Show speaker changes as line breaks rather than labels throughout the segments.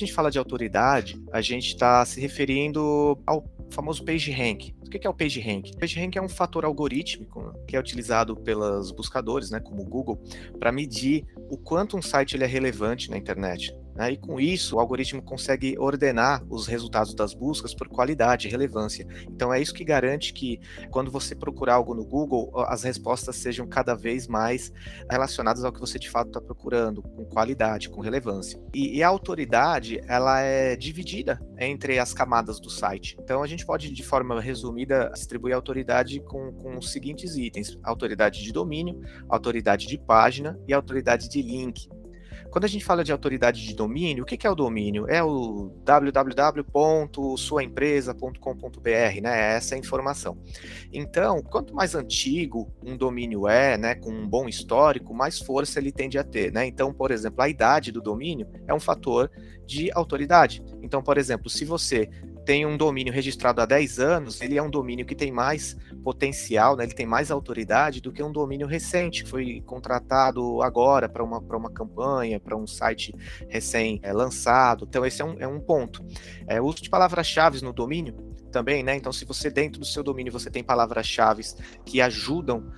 gente fala de autoridade, a gente está se referindo ao famoso PageRank. O que é o PageRank? O PageRank é um fator algorítmico que é utilizado pelos buscadores, né, como o Google, para medir o quanto um site ele é relevante na internet. E com isso, o algoritmo consegue ordenar os resultados das buscas por qualidade e relevância. Então, é isso que garante que, quando você procurar algo no Google, as respostas sejam cada vez mais relacionadas ao que você de fato está procurando, com qualidade, com relevância. E a autoridade, ela é dividida entre as camadas do site. Então, a gente pode, de forma resumida, distribuir a autoridade com os seguintes itens: autoridade de domínio, autoridade de página e autoridade de link. Quando a gente fala de autoridade de domínio, o que é o domínio? É o www.suaempresa.com.br, né? Essa é a informação. Então, quanto mais antigo um domínio é, né, com um bom histórico, mais força ele tende a ter, né? Então, por exemplo, a idade do domínio é um fator de autoridade. Então, por exemplo, se você tem um domínio registrado há 10 anos, ele é um domínio que tem mais potencial, né, ele tem mais autoridade do que um domínio recente, que foi contratado agora para uma campanha, para um site recém-lançado. Então, esse é um ponto. O uso de palavras-chave no domínio também, né? Então, se você dentro do seu domínio você tem palavras-chave que ajudam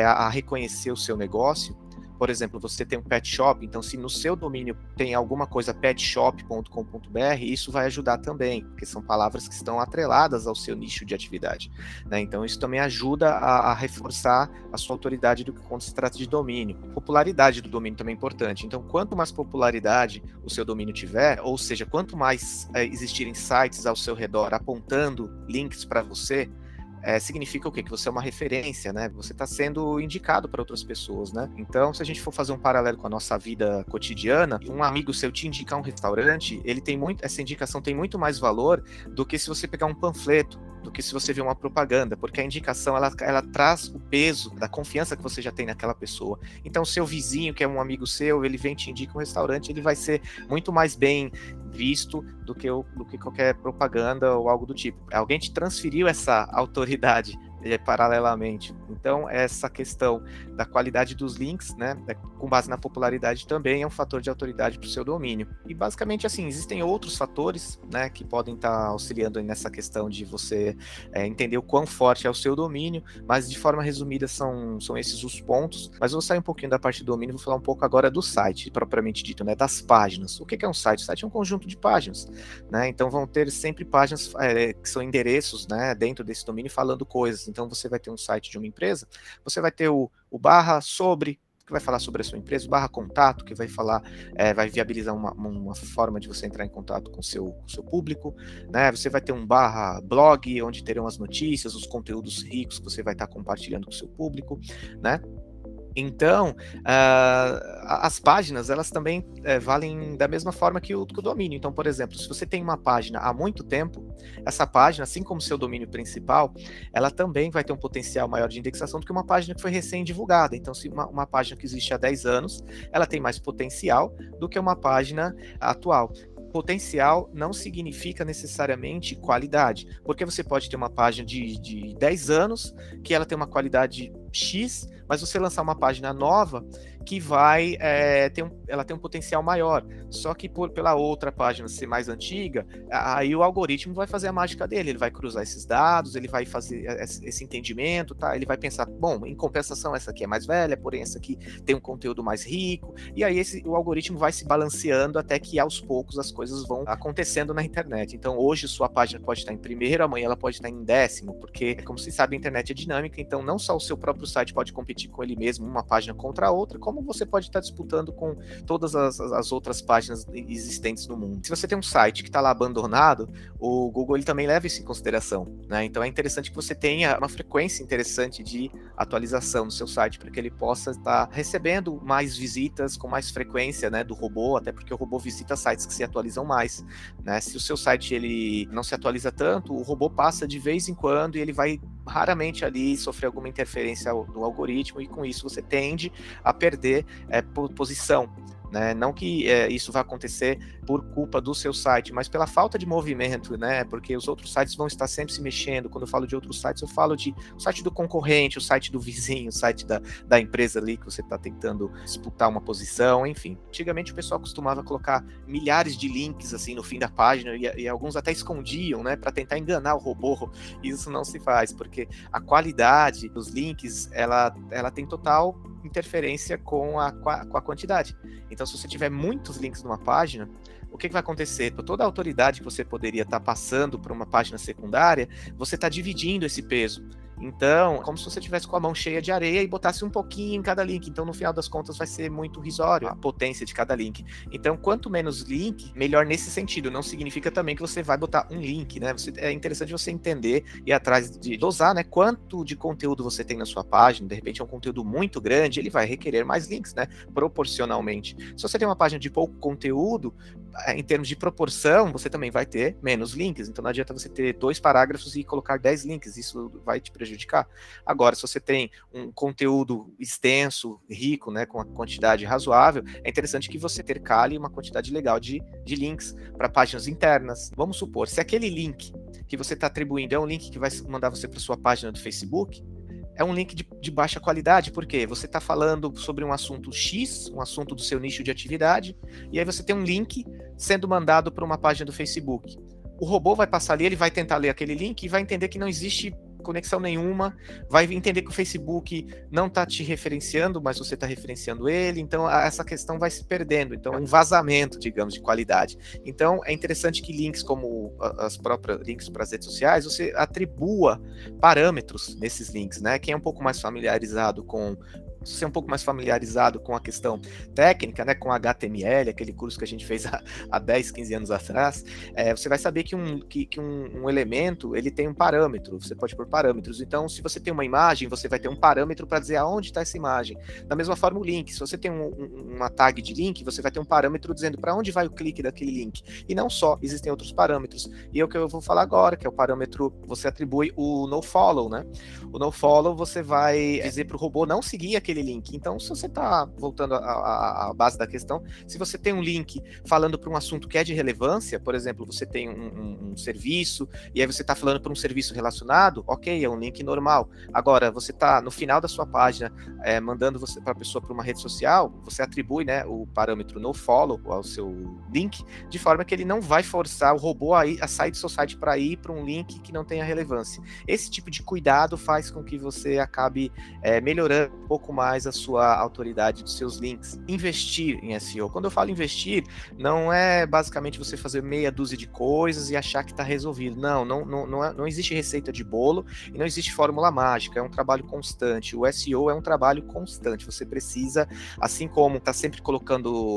a reconhecer o seu negócio. Por exemplo, você tem um pet shop, então se no seu domínio tem alguma coisa petshop.com.br, isso vai ajudar também, porque são palavras que estão atreladas ao seu nicho de atividade, né? Então isso também ajuda a reforçar a sua autoridade quando se trata de domínio. Popularidade do domínio também é importante. Então, quanto mais popularidade o seu domínio tiver, ou seja, quanto mais existirem sites ao seu redor apontando links para você, significa o quê? Que você é uma referência, né? Você está sendo indicado para outras pessoas, né? Então, se a gente for fazer um paralelo com a nossa vida cotidiana, um amigo seu te indicar um restaurante, essa indicação tem muito mais valor do que se você pegar um panfleto, do que se você vê uma propaganda, porque a indicação, ela traz o peso da confiança que você já tem naquela pessoa. Então, o seu vizinho, que é um amigo seu, ele vem e te indica um restaurante, ele vai ser muito mais bem visto do que qualquer propaganda ou algo do tipo. Alguém te transferiu essa autoridade paralelamente. Então, essa questão da qualidade dos links, né, com base na popularidade, também é um fator de autoridade para o seu domínio. E basicamente, assim, existem outros fatores, né, que podem estar auxiliando nessa questão de você entender o quão forte é o seu domínio, mas de forma resumida são esses os pontos. Mas eu vou sair um pouquinho da parte do domínio, vou falar um pouco agora do site, propriamente dito, né, das páginas. O que é um site? O site é um conjunto de páginas, né? Então vão ter sempre páginas que são endereços, né, dentro desse domínio falando coisas. Então você vai ter um site de uma empresa, você vai ter o barra sobre, que vai falar sobre a sua empresa, o barra contato, que vai falar, vai viabilizar uma forma de você entrar em contato com o seu público, né? Você vai ter um barra blog, onde terão as notícias, os conteúdos ricos que você vai estar compartilhando com o seu público, né? Então, as páginas, elas também valem da mesma forma que o domínio. Então, por exemplo, se você tem uma página há muito tempo, essa página, assim como seu domínio principal, ela também vai ter um potencial maior de indexação do que uma página que foi recém-divulgada. Então, se uma página que existe há 10 anos, ela tem mais potencial do que uma página atual. Potencial não significa necessariamente qualidade, porque você pode ter uma página de 10 anos que ela tem uma qualidade X, mas você lançar uma página nova que vai ela tem um potencial maior, só que pela outra página ser mais antiga, aí o algoritmo vai fazer a mágica dele, ele vai cruzar esses dados, ele vai fazer esse entendimento, tá? Ele vai pensar, bom, em compensação essa aqui é mais velha, porém essa aqui tem um conteúdo mais rico, e aí o algoritmo vai se balanceando até que aos poucos as coisas vão acontecendo na internet. Então hoje sua página pode estar em primeiro, amanhã ela pode estar em 10º, porque como se sabe a internet é dinâmica, então não só o seu próprio site pode competir com ele mesmo, uma página contra a outra, como você pode estar disputando com todas as outras páginas existentes no mundo. Se você tem um site que está lá abandonado, o Google ele também leva isso em consideração, né? Então é interessante que você tenha uma frequência interessante de atualização no seu site, para que ele possa estar recebendo mais visitas com mais frequência, né, do robô, até porque o robô visita sites que se atualizam mais, né? Se o seu site ele não se atualiza tanto, o robô passa de vez em quando e ele vai raramente ali sofrer alguma interferência do algoritmo, e com isso você tende a perder posição, né? Não que isso vai acontecer por culpa do seu site, mas pela falta de movimento, né? Porque os outros sites vão estar sempre se mexendo. Quando eu falo de outros sites, eu falo de o site do concorrente, o site do vizinho, o site da empresa ali que você está tentando disputar uma posição, enfim. Antigamente o pessoal costumava colocar milhares de links assim no fim da página e alguns até escondiam, né? Para tentar enganar o robô. Isso não se faz, porque a qualidade dos links, ela tem total interferência com a quantidade. Então, se você tiver muitos links numa página, o que vai acontecer? Toda a autoridade que você poderia estar passando para uma página secundária, você está dividindo esse peso. Então, como se você tivesse com a mão cheia de areia e botasse um pouquinho em cada link. Então, no final das contas, vai ser muito risório a potência de cada link. Então, quanto menos link, melhor nesse sentido. Não significa também que você vai botar um link, né? É interessante você entender e ir atrás de dosar, né? Quanto de conteúdo você tem na sua página. De repente, é um conteúdo muito grande, ele vai requerer mais links, né? Proporcionalmente. Se você tem uma página de pouco conteúdo, em termos de proporção, você também vai ter menos links. Então, não adianta você ter 2 parágrafos e colocar 10 links. Isso vai te prejudicar. Agora, se você tem um conteúdo extenso, rico, né, com uma quantidade razoável, é interessante que você intercale uma quantidade legal de links para páginas internas. Vamos supor, se aquele link que você está atribuindo é um link que vai mandar você para sua página do Facebook, é um link de baixa qualidade, porque você está falando sobre um assunto X, um assunto do seu nicho de atividade, e aí você tem um link sendo mandado para uma página do Facebook. O robô vai passar ali, ele vai tentar ler aquele link e vai entender que não existe conexão nenhuma, vai entender que o Facebook não está te referenciando, mas você está referenciando ele, então essa questão vai se perdendo, então é um vazamento, digamos, de qualidade. Então é interessante que links como as próprias links para as redes sociais, você atribua parâmetros nesses links, né? Quem é um pouco mais familiarizado com se você é um pouco mais familiarizado com a questão técnica, né, com HTML, aquele curso que a gente fez há 10, 15 anos atrás, você vai saber que um elemento, ele tem um parâmetro, você pode pôr parâmetros. Então, se você tem uma imagem, você vai ter um parâmetro para dizer aonde está essa imagem. Da mesma forma, o link. Se você tem uma tag de link, você vai ter um parâmetro dizendo para onde vai o clique daquele link. E não só, existem outros parâmetros. E é o que eu vou falar agora, que é o parâmetro, você atribui o nofollow, né? O nofollow, você vai dizer para o robô não seguir aquele link. Então, se você está voltando à base da questão, se você tem um link falando para um assunto que é de relevância, por exemplo, você tem um serviço e aí você está falando para um serviço relacionado, ok, é um link normal. Agora, você está no final da sua página mandando você para a pessoa para uma rede social, você atribui, né, o parâmetro nofollow ao seu link, de forma que ele não vai forçar o robô a sair do seu site para ir para um link que não tenha relevância. Esse tipo de cuidado faz com que você acabe melhorando um pouco mais a sua autoridade dos seus links. Investir em SEO. Quando eu falo investir, não é basicamente você fazer meia dúzia de coisas e achar que está resolvido. Não existe receita de bolo e não existe fórmula mágica. É um trabalho constante. O SEO é um trabalho constante. Você precisa, assim como está sempre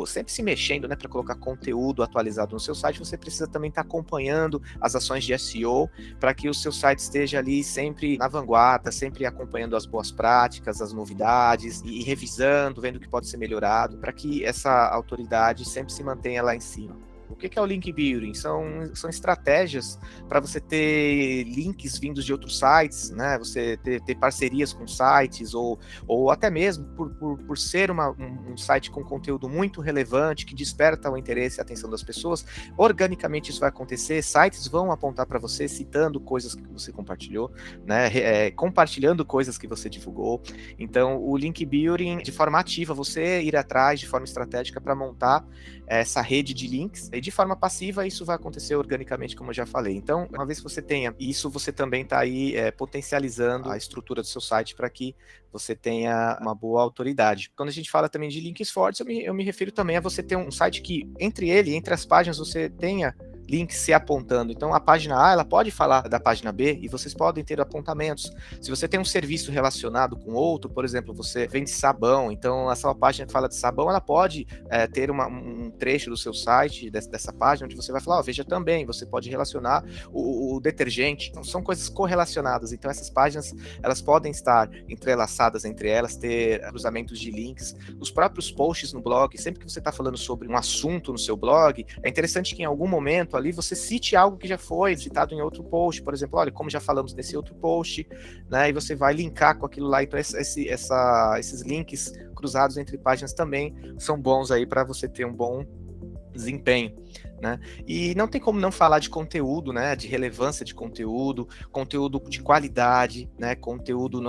sempre se mexendo, né, para colocar conteúdo atualizado no seu site, você precisa também estar acompanhando as ações de SEO para que o seu site esteja ali sempre na vanguarda, sempre acompanhando as boas práticas, as novidades, e revisando, vendo o que pode ser melhorado, para que essa autoridade sempre se mantenha lá em cima. O que é o link building? São estratégias para você ter links vindos de outros sites, né? Você ter parcerias com sites, ou até mesmo por ser um site com conteúdo muito relevante, que desperta o interesse e a atenção das pessoas, organicamente isso vai acontecer, sites vão apontar para você, citando coisas que você compartilhou, né? Compartilhando coisas que você divulgou. Então, o link building, de forma ativa, você ir atrás de forma estratégica para montar essa rede de links, e de forma passiva isso vai acontecer organicamente, como eu já falei. Então, uma vez que você tenha isso, você também está aí potencializando a estrutura do seu site para que você tenha uma boa autoridade. Quando a gente fala também de links fortes, eu me refiro também a você ter um site que, entre as páginas, você tenha links se apontando. Então, a página A, ela pode falar da página B e vocês podem ter apontamentos. Se você tem um serviço relacionado com outro, por exemplo, você vende sabão, então essa página que fala de sabão, ela pode ter um trecho do seu site, dessa página, onde você vai falar, veja também, você pode relacionar o detergente. Então, são coisas correlacionadas. Então, essas páginas, elas podem estar entrelaçadas entre elas, ter cruzamentos de links. Os próprios posts no blog, sempre que você está falando sobre um assunto no seu blog, é interessante que em algum momento ali você cite algo que já foi citado em outro post, por exemplo, olha, como já falamos nesse outro post, né, e você vai linkar com aquilo lá. Então esses links cruzados entre páginas também são bons aí para você ter um bom desempenho, né? E não tem como não falar de conteúdo, né? De relevância de conteúdo, conteúdo de qualidade, né? Conteúdo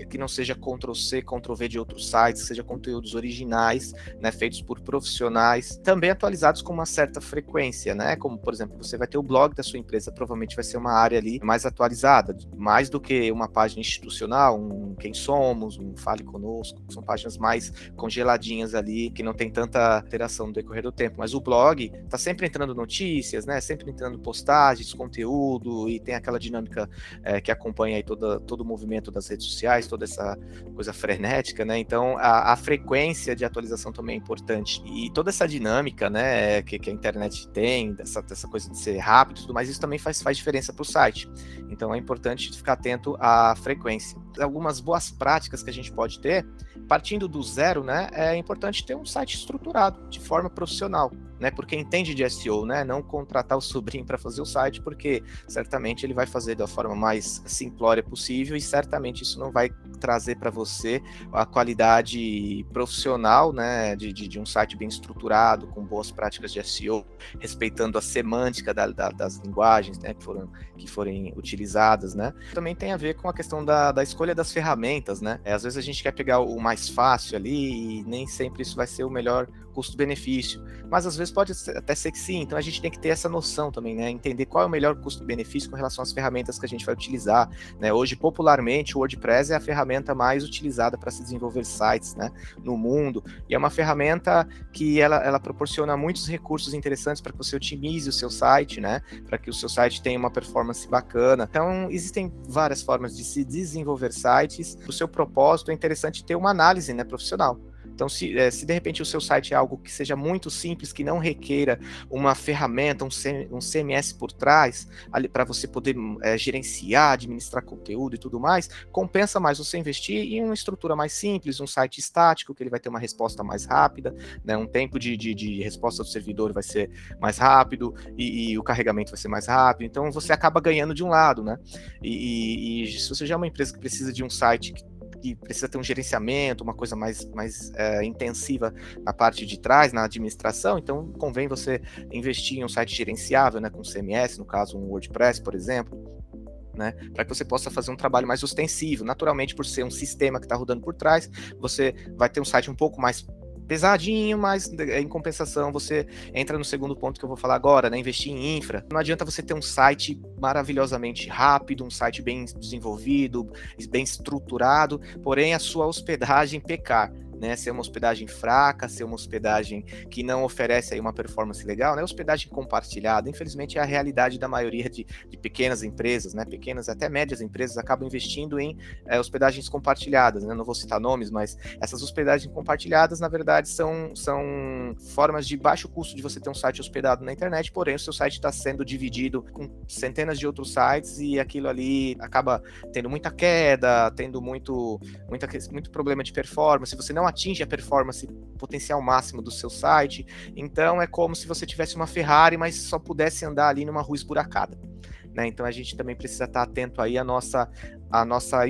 que não seja Ctrl+C, Ctrl+V de outros sites, seja conteúdos originais, né? Feitos por profissionais, também atualizados com uma certa frequência, né? Como, por exemplo, você vai ter o blog da sua empresa, provavelmente vai ser uma área ali mais atualizada, mais do que uma página institucional, um Quem Somos, um Fale Conosco, são páginas mais congeladinhas ali, que não tem tanta alteração no decorrer do tempo, mas o blog tá sempre entrando notícias, né? Sempre entrando postagens, conteúdo, e tem aquela dinâmica que acompanha aí todo o movimento das redes sociais, toda essa coisa frenética, né? Então a frequência de atualização também é importante. E toda essa dinâmica, né, que a internet tem, dessa coisa de ser rápido e tudo mais, isso também faz diferença para o site. Então é importante ficar atento à frequência. Algumas boas práticas que a gente pode ter, partindo do zero, né? É importante ter um site estruturado, de forma profissional, né, porque entende de SEO, né, não contratar o sobrinho para fazer o site, porque certamente ele vai fazer da forma mais simplória possível e certamente isso não vai trazer para você a qualidade profissional, né, de um site bem estruturado, com boas práticas de SEO, respeitando a semântica das linguagens, né, que forem utilizadas, né. Também tem a ver com a questão da escolha das ferramentas, né. Às vezes a gente quer pegar o mais fácil ali e nem sempre isso vai ser o melhor custo-benefício, mas às vezes pode até ser que sim, então a gente tem que ter essa noção também, né, entender qual é o melhor custo-benefício com relação às ferramentas que a gente vai utilizar, né. Hoje, popularmente, o WordPress é a ferramenta mais utilizada para se desenvolver sites, né, no mundo, e é uma ferramenta que ela proporciona muitos recursos interessantes para que você otimize o seu site, né, para que o seu site tenha uma performance bacana. Então, existem várias formas de se desenvolver sites. O seu propósito é interessante ter uma análise, né, profissional. Então, se de repente o seu site é algo que seja muito simples, que não requeira uma ferramenta, um CMS por trás, para você poder gerenciar, administrar conteúdo e tudo mais, compensa mais você investir em uma estrutura mais simples, um site estático, que ele vai ter uma resposta mais rápida, né, um tempo de resposta do servidor vai ser mais rápido e o carregamento vai ser mais rápido. Então, você acaba ganhando de um lado, né? E se você já é uma empresa que precisa de um site que precisa ter um gerenciamento, uma coisa mais intensiva na parte de trás, na administração, então convém você investir em um site gerenciável, né, com CMS, no caso um WordPress, por exemplo, né, para que você possa fazer um trabalho mais ostensivo. Naturalmente, por ser um sistema que está rodando por trás, você vai ter um site um pouco mais pesadinho, mas em compensação você entra no segundo ponto que eu vou falar agora, né? Investir em infra. Não adianta você ter um site maravilhosamente rápido, um site bem desenvolvido, bem estruturado, porém a sua hospedagem pecar, né? Ser uma hospedagem fraca, ser uma hospedagem que não oferece aí uma performance legal, né? Hospedagem compartilhada, infelizmente é a realidade da maioria de pequenas empresas, né? Pequenas até médias empresas acabam investindo em hospedagens compartilhadas, né? Não vou citar nomes, mas essas hospedagens compartilhadas, na verdade, são formas de baixo custo de você ter um site hospedado na internet, porém o seu site está sendo dividido com centenas de outros sites e aquilo ali acaba tendo muita queda, tendo muito problema de performance, você não atinge a performance potencial máximo do seu site, então é como se você tivesse uma Ferrari, mas só pudesse andar ali numa rua esburacada, né? Então a gente também precisa estar atento aí à nossa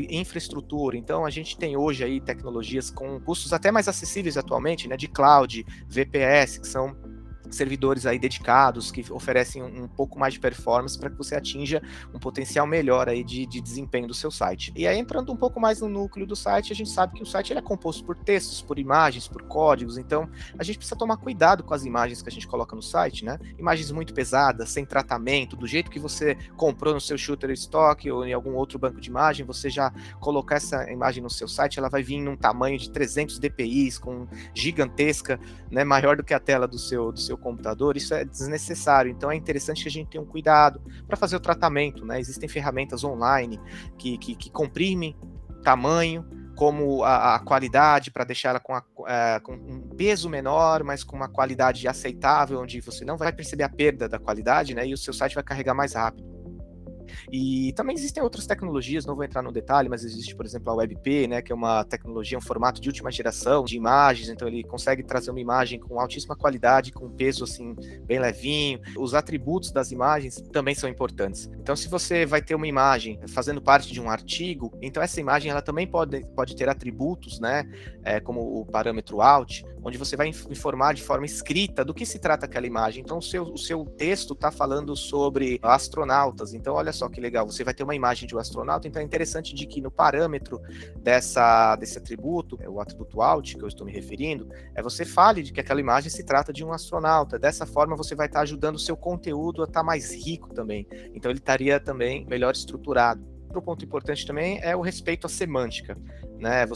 infraestrutura. Então a gente tem hoje aí tecnologias com custos até mais acessíveis atualmente, né, de cloud, VPS, que são servidores aí dedicados que oferecem um pouco mais de performance para que você atinja um potencial melhor aí de desempenho do seu site. E aí, entrando um pouco mais no núcleo do site, a gente sabe que o site ele é composto por textos, por imagens, por códigos, então a gente precisa tomar cuidado com as imagens que a gente coloca no site, né? Imagens muito pesadas, sem tratamento, do jeito que você comprou no seu Shutterstock ou em algum outro banco de imagem, você já colocar essa imagem no seu site, ela vai vir num tamanho de 300 dpi, com gigantesca, né, maior do que a tela do seu computador. Isso é desnecessário, então é interessante que a gente tenha um cuidado para fazer o tratamento, né? Existem ferramentas online que comprimem tamanho, como a qualidade, para deixar ela com um peso menor, mas com uma qualidade aceitável, onde você não vai perceber a perda da qualidade, né? E o seu site vai carregar mais rápido. E também existem outras tecnologias, não vou entrar no detalhe, mas existe, por exemplo, a WebP, né, que é uma tecnologia, um formato de última geração de imagens, então ele consegue trazer uma imagem com altíssima qualidade, com peso assim bem levinho. Os atributos das imagens também são importantes. Então, se você vai ter uma imagem fazendo parte de um artigo, então essa imagem ela também pode ter atributos, né, como o parâmetro alt, onde você vai informar de forma escrita do que se trata aquela imagem. Então, o seu texto está falando sobre astronautas. Então, olha só que legal, você vai ter uma imagem de um astronauta, então é interessante de que no parâmetro desse atributo, o atributo alt que eu estou me referindo, você fale de que aquela imagem se trata de um astronauta. Dessa forma, você vai estar ajudando o seu conteúdo a estar mais rico também. Então, ele estaria também melhor estruturado. Outro ponto importante também é o respeito à semântica, né?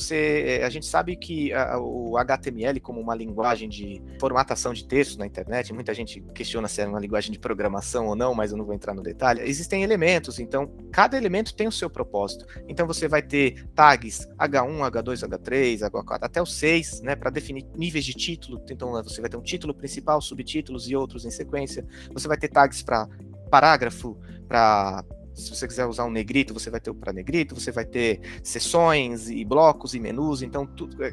A gente sabe que o HTML como uma linguagem de formatação de texto na internet, muita gente questiona se é uma linguagem de programação ou não, mas eu não vou entrar no detalhe. Existem elementos, então cada elemento tem o seu propósito. Então você vai ter tags H1, H2, H3, H4, até o 6, né, para definir níveis de título. Então você vai ter um título principal, subtítulos e outros em sequência. Você vai ter tags para parágrafo, para se você quiser usar um negrito, você vai ter o para negrito, você vai ter seções e blocos e menus, então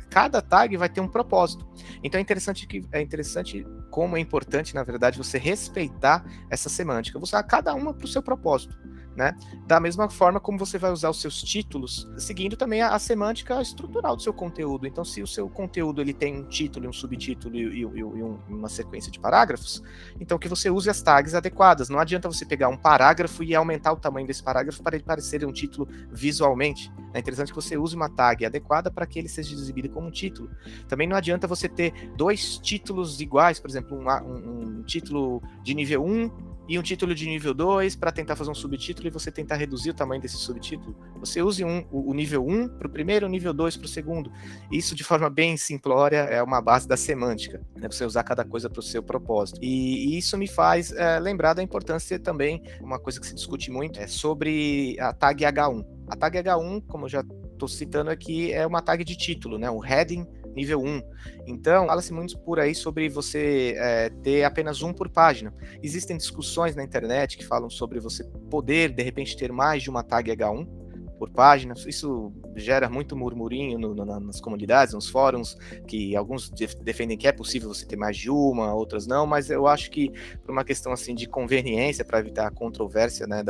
cada tag vai ter um propósito. Então é interessante como é importante, na verdade, você respeitar essa semântica, você usar cada uma para o seu propósito, né? Da mesma forma como você vai usar os seus títulos, seguindo também a semântica estrutural do seu conteúdo. Então, se o seu conteúdo ele tem um título, um subtítulo e uma sequência de parágrafos, então que você use as tags adequadas. Não adianta você pegar um parágrafo e aumentar o tamanho desse parágrafo para ele parecer um título visualmente. É interessante que você use uma tag adequada para que ele seja exibido como um título. Também não adianta você ter dois títulos iguais, por exemplo, um título de nível 1 e um título de nível 2 para tentar fazer um subtítulo e você tentar reduzir o tamanho desse subtítulo. Você use o nível 1 para o primeiro, o nível 2 para o segundo. Isso, de forma bem simplória, é uma base da semântica, né? Você usar cada coisa para o seu propósito. E isso me faz lembrar da importância também, uma coisa que se discute muito, é sobre a tag H1. A tag H1, como eu já estou citando aqui, é uma tag de título, né? O heading nível 1. Então, fala-se muito por aí sobre você ter apenas um por página. Existem discussões na internet que falam sobre você poder, de repente, ter mais de uma tag H1 por página. Isso gera muito murmurinho nas comunidades, nos fóruns, que alguns defendem que é possível você ter mais de uma, outras não, mas eu acho que por uma questão assim de conveniência, para evitar a controvérsia, né,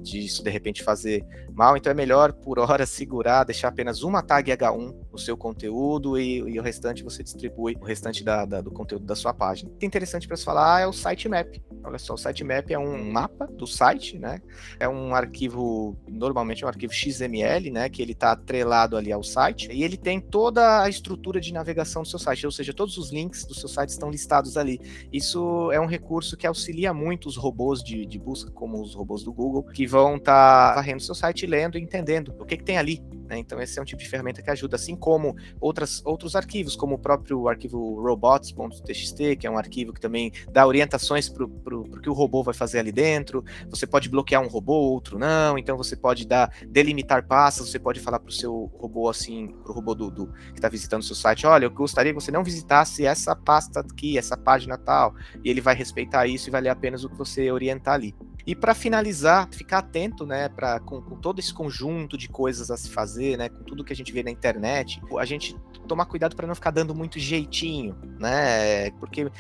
de isso de repente fazer mal, então é melhor por hora segurar, deixar apenas uma tag H1 no seu conteúdo e o restante você distribui o restante do conteúdo da sua página. O que é interessante para se falar é o sitemap. Olha só, o sitemap é um mapa do site, né? É um arquivo, normalmente é um arquivo XML, né, que ele está atrelado ali ao site, e ele tem toda a estrutura de navegação do seu site, ou seja, todos os links do seu site estão listados ali. Isso é um recurso que auxilia muito os robôs de busca, como os robôs do Google, que vão estar varrendo o seu site, lendo e entendendo o que tem ali, né? Então esse é um tipo de ferramenta que ajuda, assim como outros arquivos, como o próprio arquivo robots.txt, que é um arquivo que também dá orientações para o que o robô vai fazer ali dentro. Você pode bloquear um robô, outro não, então você pode delimitar pastas, você pode falar para o seu robô assim, para o robô que está visitando o seu site, olha, eu gostaria que você não visitasse essa pasta aqui, essa página tal, e ele vai respeitar isso e vai ler apenas o que você orientar ali. E para finalizar, ficar atento, né, com todo esse conjunto de coisas a se fazer, né, com tudo que a gente vê na internet, a gente tomar cuidado para não ficar dando muito jeitinho, né, porque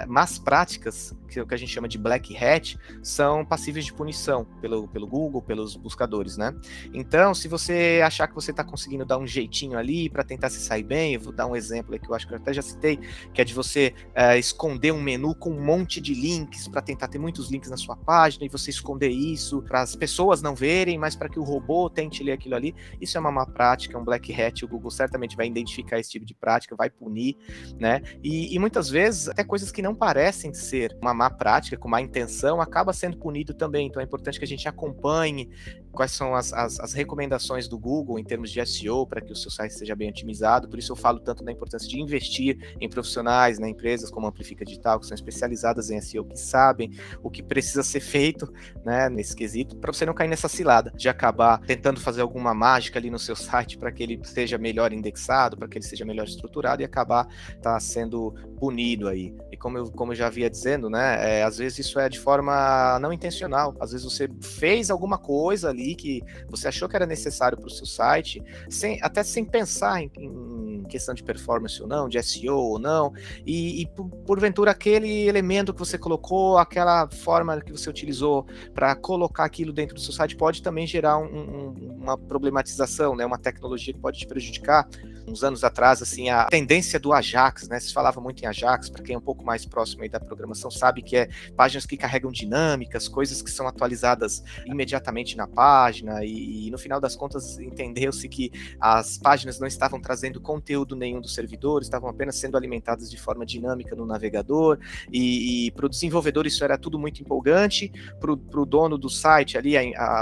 más práticas, que é o que a gente chama de black hat, são passíveis de punição pelo Google, pelos buscadores, né. Então, se você achar que você está conseguindo dar um jeitinho ali para tentar se sair bem, eu vou dar um exemplo aqui que eu acho que eu até já citei, que é de você esconder um menu com um monte de links para tentar ter muitos links na sua página, e você esconder isso para as pessoas não verem, mas para que o robô tente ler aquilo ali. Isso é uma má prática, um black hat. O Google certamente vai identificar esse tipo de prática, vai punir, né? E muitas vezes até coisas que não parecem ser uma má prática, com má intenção, acaba sendo punido também. Então é importante que a gente acompanhe quais são as recomendações do Google em termos de SEO para que o seu site seja bem otimizado. Por isso eu falo tanto da importância de investir em profissionais, né, empresas como a Amplifica Digital, que são especializadas em SEO, que sabem o que precisa ser feito, né, nesse quesito, para você não cair nessa cilada de acabar tentando fazer alguma mágica ali no seu site para que ele seja melhor indexado, para que ele seja melhor estruturado e acabar sendo punido aí. E como eu já havia dizendo, né, às vezes isso é de forma não intencional. Às vezes você fez alguma coisa ali que você achou que era necessário para o seu site, até sem pensar em questão de performance ou não, de SEO ou não, e porventura aquele elemento que você colocou, aquela forma que você utilizou para colocar aquilo dentro do seu site pode também gerar uma problematização, né, uma tecnologia que pode te prejudicar. Uns anos atrás, assim, a tendência do Ajax, né, se falava muito em Ajax, para quem é um pouco mais próximo aí da programação sabe que é páginas que carregam dinâmicas, coisas que são atualizadas imediatamente na página, e no final das contas entendeu-se que as páginas não estavam trazendo conteúdo nenhum do servidor, estavam apenas sendo alimentadas de forma dinâmica no navegador, e para o desenvolvedor isso era tudo muito empolgante, para o dono do site ali,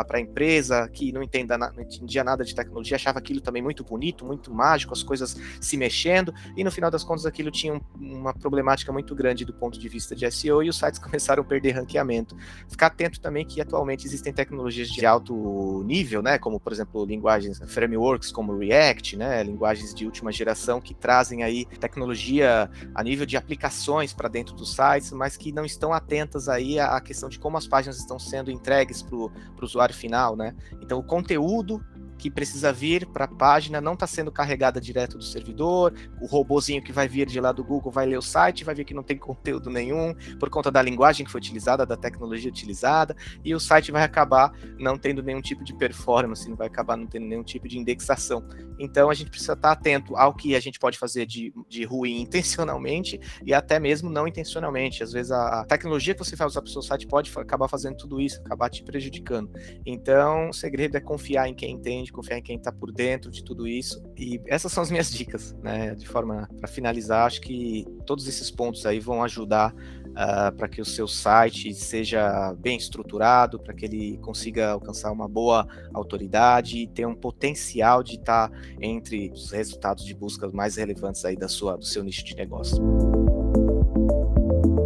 para a empresa que não entendia nada de tecnologia, achava aquilo também muito bonito, muito mágico, as coisas se mexendo, e no final das contas aquilo tinha uma problemática muito grande do ponto de vista de SEO, e os sites começaram a perder ranqueamento. Ficar atento também que atualmente existem tecnologias de alto nível, né, como por exemplo linguagens, frameworks como React, né, linguagens de última geração que trazem aí tecnologia a nível de aplicações para dentro dos sites, mas que não estão atentas aí à questão de como as páginas estão sendo entregues para o usuário final, né? Então o conteúdo que precisa vir para a página não está sendo carregada direto do servidor, o robozinho que vai vir de lá do Google vai ler o site, vai ver que não tem conteúdo nenhum, por conta da linguagem que foi utilizada, da tecnologia utilizada, e o site vai acabar não tendo nenhum tipo de performance, vai acabar não tendo nenhum tipo de indexação. Então a gente precisa estar atento ao que a gente pode fazer de ruim intencionalmente e até mesmo não intencionalmente. Às vezes a tecnologia que você vai usar para o seu site pode acabar fazendo tudo isso, acabar te prejudicando. Então o segredo é confiar em quem entende, confiar em quem está por dentro de tudo isso, e essas são as minhas dicas, né, de forma para finalizar. Acho que todos esses pontos aí vão ajudar para que o seu site seja bem estruturado, para que ele consiga alcançar uma boa autoridade e ter um potencial de estar entre os resultados de busca mais relevantes aí do seu nicho de negócio.